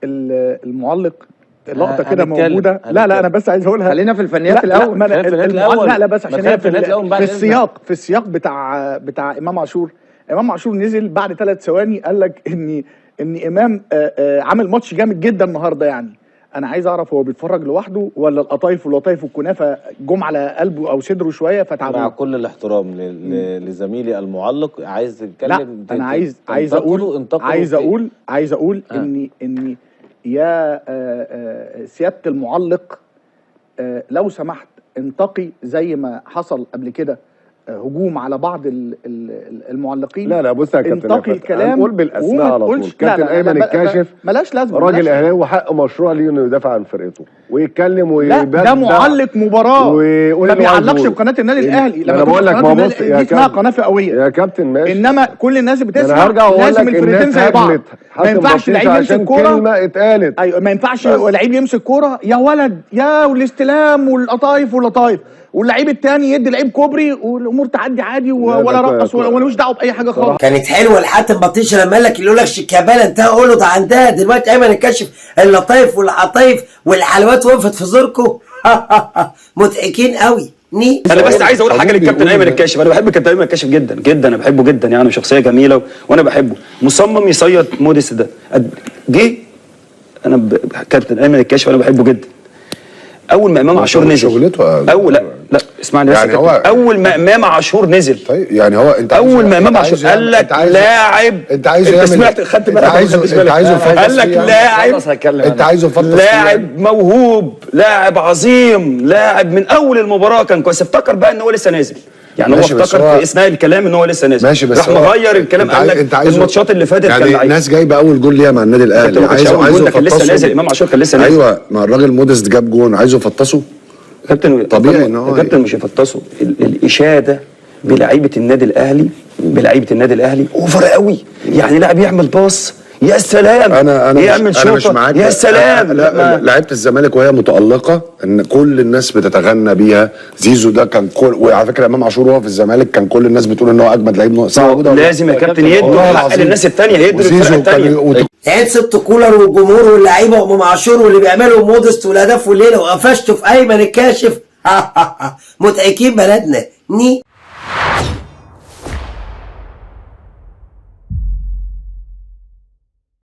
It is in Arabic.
المعلق لقطه كده موجوده. لا انا بس عايز اقولها. خلينا في الفنيات الاول. لا بس عشان هي في السياق بتاع امام عاشور. امام عاشور نزل بعد 3 ثواني قال لك ان امام عامل ماتش جامد جدا النهارده. يعني انا عايز اعرف هو بيتفرج لوحده ولا القطايف واللطايف والكنافه جم على قلبه او صدره شويه فتعبوه. مع كل الاحترام لزميلي المعلق، عايز اتكلم. لا انا عايز اقول ان يا سياده المعلق لو سمحت انتقي زي ما حصل قبل كده هجوم على بعض المعلقين. لا بص يا كابتن، انتقي الكلام، هنقول بالاسماء على طول. كابتن ايمن الكاشف ملاش لازمه، راجل اهلاوي وحق مشروع ليه انه يدافع عن فرقته ويتكلم ويبدع. ده معلق مباراه ما بيعلقش في قناه النادي الاهلي. لما بقول لك ما بص دي اسمها قناه فئويه يا كابتن. ماشي، انما كل الناس بتسمع لازم الفرقتين زي بعض. ما ينفعش لعيب يمسك كوره كلمه اتقالت. ايوه ما ينفعش لعيب يمسك كوره يا ولد يا والاستلام والقطايف واللطايف، واللعيب الثاني يدي لعيب كوبري والامور تعدي عادي ولا رقص ولا ملوش دعوه باي حاجه خالص. كانت حلوه الحاتم بطيشه لما قال لك اللي يقول لك شيكابالا انتهى، قول له ده عندها دلوقتي ايمن الكاشف اللطايف والعطايف والحلوات وقفت في زوركم. مضحكين قوي. انا بس عايز اقول حاجه للكابتن ايمن الكاشف. انا بحب الكابتن ايمن الكاشف جدا جدا، انا بحبه جدا، يعني شخصيه جميله وانا بحبه. مصمم يصيد موديس ده جه. انا كابتن ايمن الكاشف انا بحبه جدا. اول ما امام عاشور نزل لا اسمعني بس يعني اول ما امام عاشور نزل. طيب يعني هو انت اول ما امام عاشور قال لك لاعب، انت عايزه سمعت خدت بالك؟ انت عايزه قال لك لاعب، انت عايزه لاعب موهوب، لاعب عظيم، لاعب من اول المباراه كان كويس. افتكر بقى ان هو لسه نازل، يعني هو افتكر في اثناء الكلام ان هو لسه نازل. ماشي، بس راح مغير الكلام. قال لك الماتشات اللي فاتت يعني كان الناس جايبه اول جول ليها مع النادي الاهلي، عايزه كان لسه نازل. امام عاشور كان لسه نازل. ايوه، ما الراجل موديس جاب جون، عايزه يفطسه. كابتن طبيعي ان هو كابتن مش يفطسه. الاشاده بلعيبه النادي الاهلي اوفر قوي. يعني لاعب يعمل باص يا سلام، انا يعمل شوطه يا سلام. لعيبه الزمالك وهي متالقه ان كل الناس بتتغنى بيها. زيزو ده كان وعلى فكره امام عاشور وهو في الزمالك كان كل الناس بتقول ان هو اجمد لعيب. لازم يا كابتن يدوا حق للناس الثانيه، يدوا للفرقه الثانيه. عيد ست كولر والجمهور واللعيبه وامام عاشور واللي بيعملوا مودست والاهداف والليله وقفشتوا في ايمن الكاشف. مضحكين بلدنا.